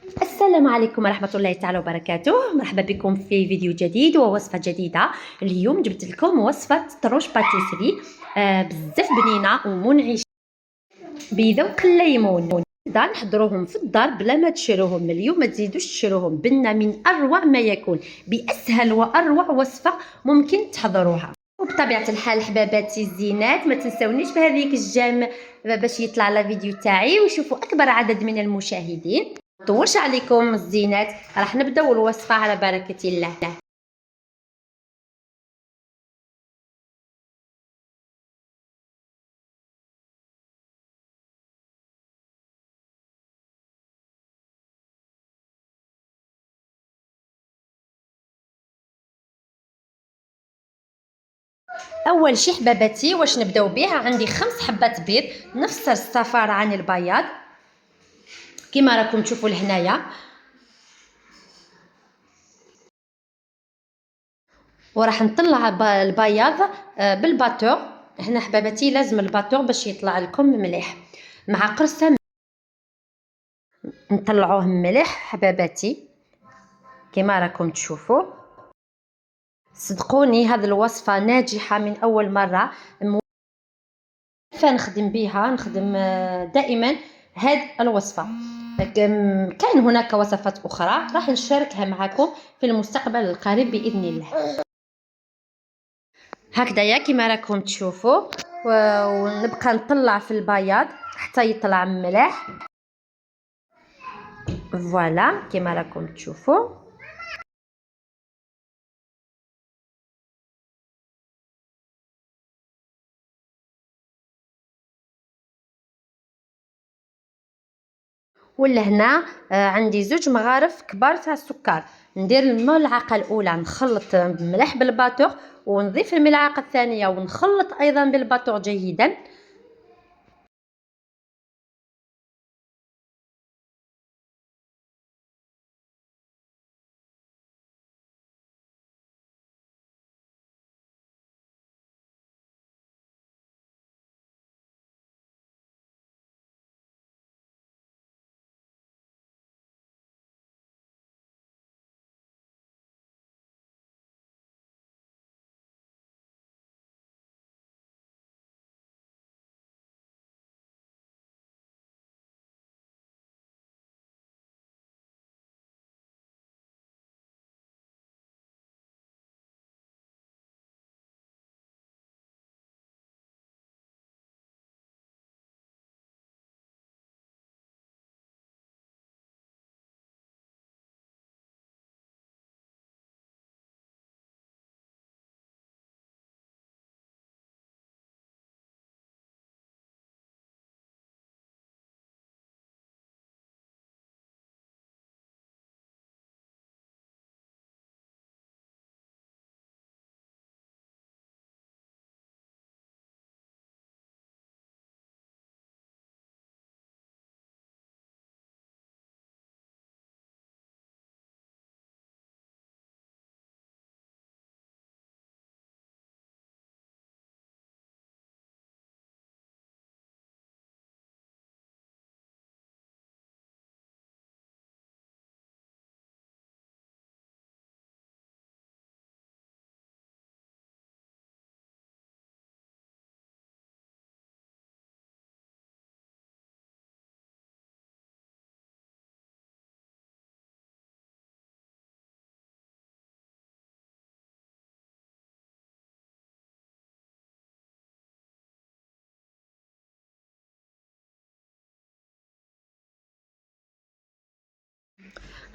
السلام عليكم ورحمة الله تعالى وبركاته. مرحبا بكم في فيديو جديد ووصفة جديدة. اليوم جبت لكم وصفة تروش باتيسري بزاف بنينة ومنعشة بذوق الليمون. نقدر نحضروهم في الدار بلا ما تشروهم. اليوم ما تزيدوش تشروهم، بنا من أروع ما يكون، بأسهل وأروع وصفة ممكن تحضروها. وبطبيعة الحال حباباتي الزينات، ما تنسونيش بهذيك الجيم باش يطلع لا فيديو تاعي ويشوفوا أكبر عدد من المشاهدين. مطولش عليكم الزينات، راح نبداو الوصفه على بركه الله. اول شي حباباتي واش نبداو به، عندي 5 حبات بيض نفس الصفار عن البياض كما راكم تشوفوا لهنايا، وراح نطلع البياض بالباتور. هنا حباباتي لازم الباتور باش يطلع لكم مليح مع قرصه. نطلعوه مليح حباباتي كما راكم تشوفوا. صدقوني هذه الوصفه ناجحه من اول مره، فنخدم بها، نخدم دائما هذه الوصفه. كاين هناك وصفات اخرى راح نشاركها معكم في المستقبل القريب باذن الله. هكذايا كما راكم تشوفوا، ونبقى نطلع في البياض حتى يطلع مليح. فوالا كما راكم تشوفوا. ولهنا عندي 2 مغارف كبار تاع السكر. ندير الملعقه الاولى نخلط مليح بالباتور، ونضيف الملعقه الثانيه ونخلط ايضا بالباتور جيدا.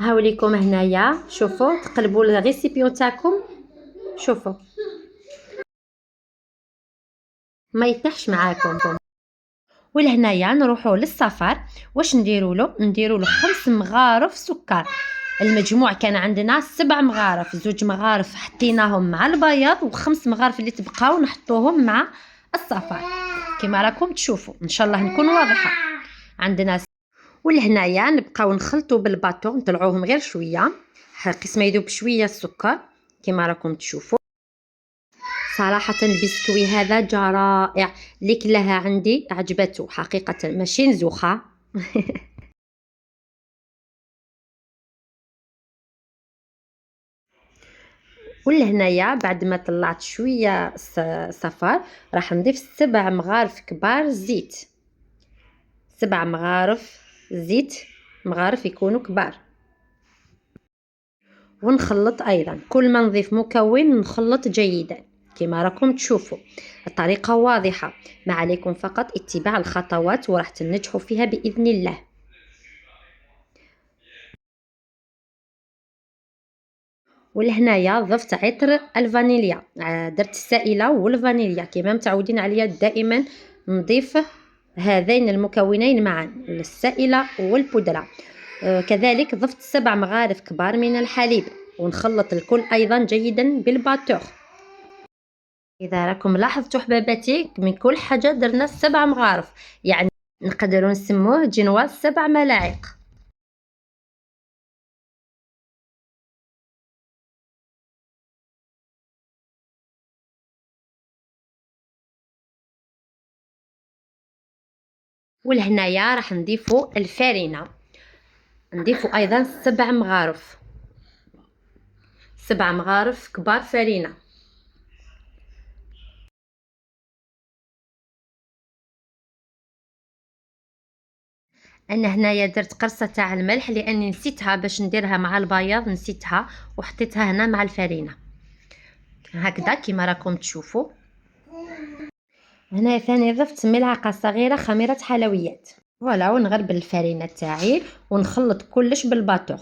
هاوليكم هنايا، شوفوا تقلبوا الريسيبيون تاعكم، شوفوا ما يطيحش معاكم. ولهنايا نروحوا للصفار. واش نديروا له 5 مغارف سكر. المجموع كان عندنا 7 مغارف، 2 مغارف حطيناهم مع البياض، و5 مغارف اللي تبقاو نحطوهم مع الصفار كما راكم تشوفوا. ان شاء الله نكون واضحه. عندنا ولهنايا نبقاو نخلطوا بالباتور، نطلعوهم غير شويه قسم يذوب شويه السكر كما راكم تشوفوا. صراحه البسكوي هذا جا رائع، اللي كلاها عندي عجبته حقيقه، ماشي نزوخه. ولهنايا بعد ما طلعت شويه صفار راح نضيف 7 مغارف كبار زيت، 7 مغارف زيت، مغارف يكونوا كبار. ونخلط ايضا، كل ما نضيف مكون نخلط جيدا كما راكم تشوفوا. الطريقه واضحه، ما عليكم فقط اتباع الخطوات وراح تنجحوا فيها باذن الله. ولهنايا ضفت عطر الفانيليا، درت السائله والفانيليا كما متعودين عليا دائما نضيف هذين المكونين معا، السائله والبودره. كذلك ضفت 7 مغارف كبار من الحليب، ونخلط الكل ايضا جيدا بالباتور. اذا راكم لاحظتوا حباباتي من كل حاجه درنا 7 مغارف، يعني نقدروا نسموه جنواز 7 ملاعق. ولهنايا راح نضيفوا الفارينه، نضيفوا ايضا 7 مغارف، 7 مغارف كبار فرينه. انا هنايا درت قرصه تاع الملح لاني نسيتها باش نديرها مع البياض، نسيتها وحطيتها هنا مع الفرينه هكذا كما راكم تشوفوا. هنا ثاني ضفت ملعقه صغيره خميره حلويات. فوالا، ونغربل الفرينه تاعي ونخلط كلش بالباتور.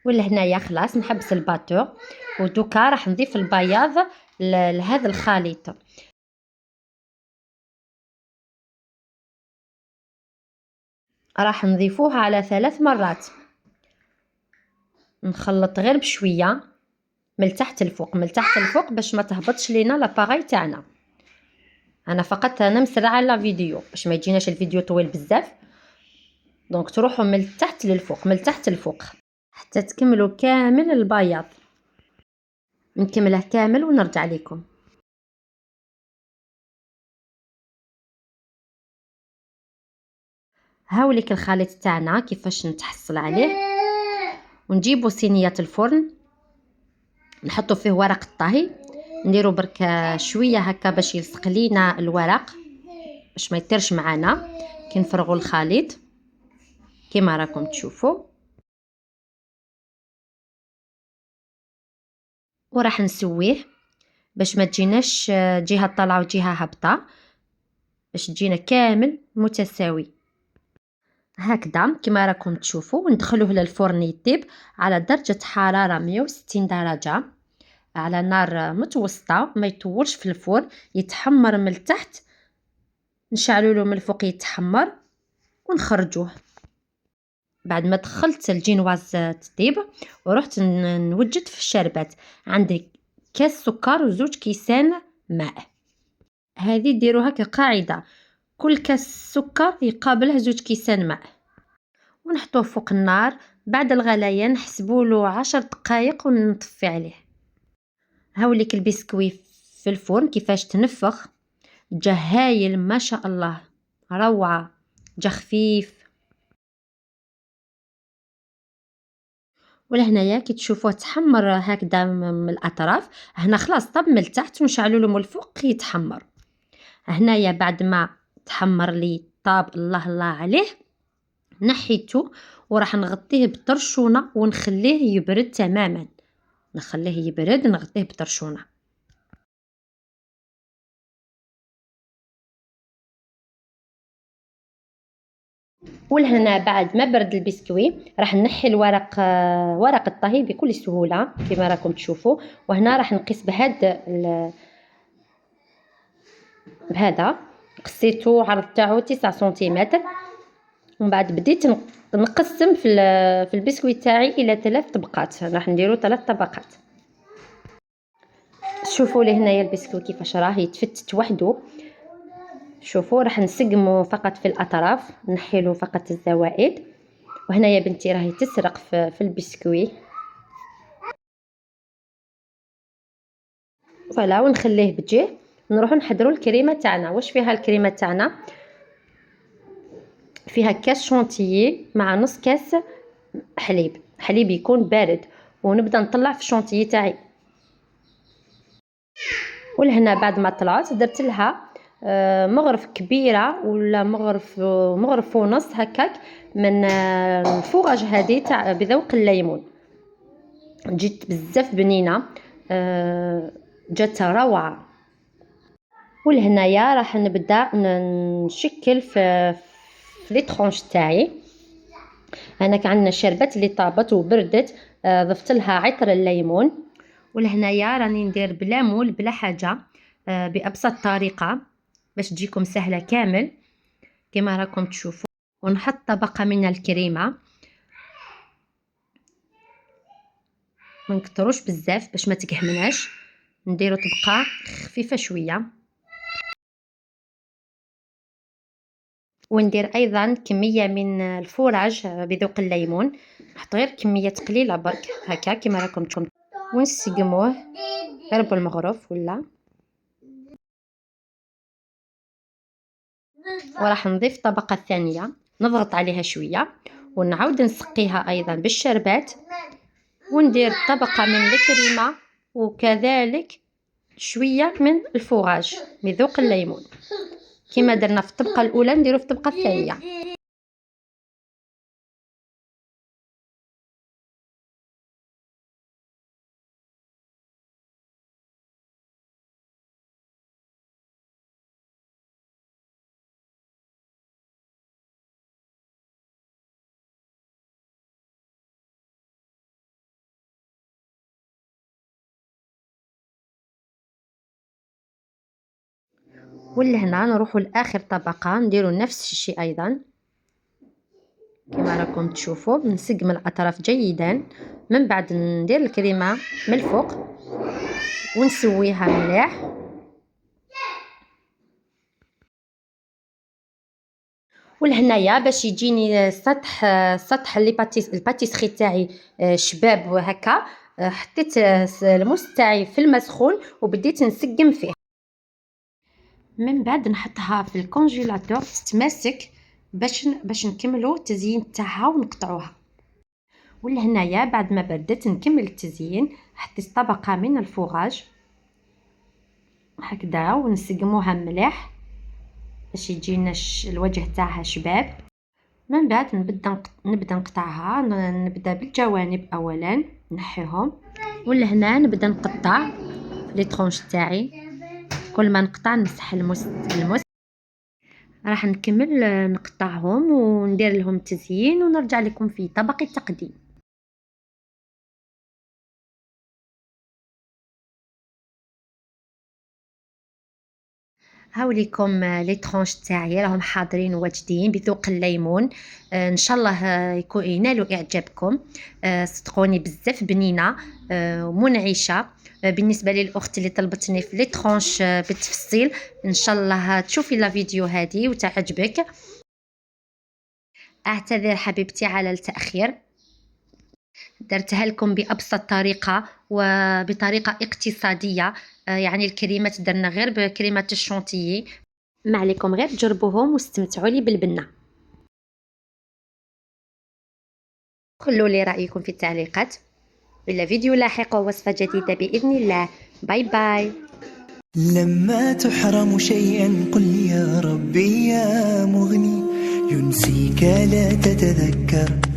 ولهنايا خلاص نحبس الباتور، ودوكا راح نضيف البياض لهذا الخليط. راح نضيفوه على 3 مرات، نخلط غير بشويه من تحت الفوق، من تحت الفوق باش ما تهبطش لينا لاباغاي تاعنا. انا فقط مسرعه لا فيديو باش ما يجيناش الفيديو طويل بزاف، دونك تروحوا من التحت للفوق، من التحت للفوق حتى تكملوا كامل البياض. نكمله كامل ونرجع لكم. هاوليك الخليط تاعنا كيفاش نتحصل عليه. ونجيبوا صينيه الفرن نحطوا فيه ورق الطهي، نديروا برك شويه هكا باش يلصق لينا الورق باش ما يطيرش معنا كي نفرغوا الخليط كما راكم تشوفوا. وراح نسويه باش ما تجيناش جهه طالعه وجهه هابطه، باش تجينا كامل متساوي هكذا كما راكم تشوفوا. وندخلوه للفرن يطيب على درجه حراره 160 درجه على نار متوسطه، ما يطولش في الفرن، يتحمر من التحت، نشعلوا له من الفوق يتحمر ونخرجوه. بعد ما دخلت الجينواز تطيب ورحت نوجد في الشربات، عندي كاس سكر وزوج كيسان ماء. هذه ديروها كقاعده، كل كاس سكر يقابله زوج كيسان ماء، ونحطوه فوق النار. بعد الغليان نحسبوا له 10 دقائق ونطفي عليه. هاوليك البسكوي في الفرن كيفاش تنفخ، جا هايل ما شاء الله، روعه، جا خفيف. ولهنايا كي تشوفوه تحمر هكذا من الاطراف، هنا خلاص طاب من التحت ونشعلوا له من الفوق يتحمر. هنايا بعد ما تحمر لي طاب الله الله عليه، نحيته وراح نغطيه بطرشونه ونخليه يبرد تماما، نخليه يبرد نغطيه بطرشونه. ولهنا بعد ما برد البسكوي راح نحي الورق، ورق الطهي بكل سهوله كما راكم تشوفوا. وهنا راح نقيس بهذا قصيته عرض تاعو 9 سنتيمتر. ومن بعد بديت نقسم في البسكوي تاعي الى 3 طبقات، راح نديرو 3 طبقات. شوفوا لي هنايا البسكوي كيفاش راه يتفتت وحده، شوفوا راح نسقمو فقط في الاطراف، نحيلو فقط الزوائد. وهنا يا بنتي راهي تسرق في البسكوي. فوالا ونخليه بجيه. نروحو نحضروا الكريمه تاعنا. واش فيها الكريمه تاعنا؟ فيها كاس شونتيي مع نص كاس حليب يكون بارد. ونبدا نطلع في الشونتيي تاعي. ولهنا بعد ما طلعت درت لها مغرف كبيره ولا مغرف ونص هكاك من الفوغاج هذه تاع بذوق الليمون. جيت بزاف بنينه، جات روعه. ولهنايا راح نبدا نشكل في لي طرونش تاعي. هنا عندنا الشربات اللي طابت وبردت، ضفت لها عطر الليمون. ولهنايا راني ندير بلا مول بلا حاجه، بابسط طريقه باش تجيكم سهله كامل كما راكم تشوفوا. ونحط طبقه من الكريمه، ما نكتروش بزاف باش ما تكحمناش، نديرو طبقه خفيفه شويه. وندير ايضا كميه من الفوراج بذوق الليمون، نحط غير كميه قليله برك هكا كما راكم تشوفوا. ونسقموه غير بالمغرف ولا. وراح نضيف طبقه ثانيه، نضغط عليها شويه ونعاود نسقيها ايضا بالشربات. وندير طبقه من الكريمه وكذلك شويه من الفوراج بذوق الليمون. كما درنا في الطبقه الاولى نديرو في الطبقه الثانيه. ولهنا نروحوا لاخر طبقه نديروا نفس الشيء ايضا كما راكم تشوفوا. نسقم الاطراف جيدا، من بعد ندير الكريمه من الفوق ونسويها مليح. ولهنايا باش يجيني سطح الباتيسري تاعي شباب وهكا، حطيت الموس تاعي في الماء سخون وبديت نسقم فيه. من بعد نحطها في الكونجيلاتور تتماسك باش نكملوا التزيين تاعها ونقطعوها. ولهنايا بعد ما بردت نكمل التزيين. حطيت طبقه من الفوغاج هكذا ونسقموها مليح باش يجينا الوجه تاعها شباب. من بعد نبدا نقطعها. نبدا بالجوانب اولا نحيهم، ولهنا نبدا نقطع لي طرونش تاعي. كل ما نقطع نمسح الموس. راح نكمل نقطعهم وندير لهم تزيين ونرجع لكم في طبق التقديم. هاوليكم لي طرونش تاعي راهم حاضرين واجدين بذوق الليمون. ان شاء الله ينالوا اعجابكم. صدقوني بزاف بنينه ومنعشه. بالنسبه للاخت اللي طلبتني في لي طرونش بالتفصيل، ان شاء الله تشوفي لا فيديو هذه وتعجبك. اعتذر حبيبتي على التاخير، درتها لكم بأبسط طريقة وبطريقة اقتصادية. يعني الكريمات درنا غير بكريمة الشونتيي. ما عليكم غير تجربوهم واستمتعوا لي بالبنة. خلوا لي رأيكم في التعليقات. إلى فيديو لاحق ووصفة جديدة بإذن الله. باي باي. لما تحرم شيئا قل يا ربي يا مغني، ينسيك لا تتذكر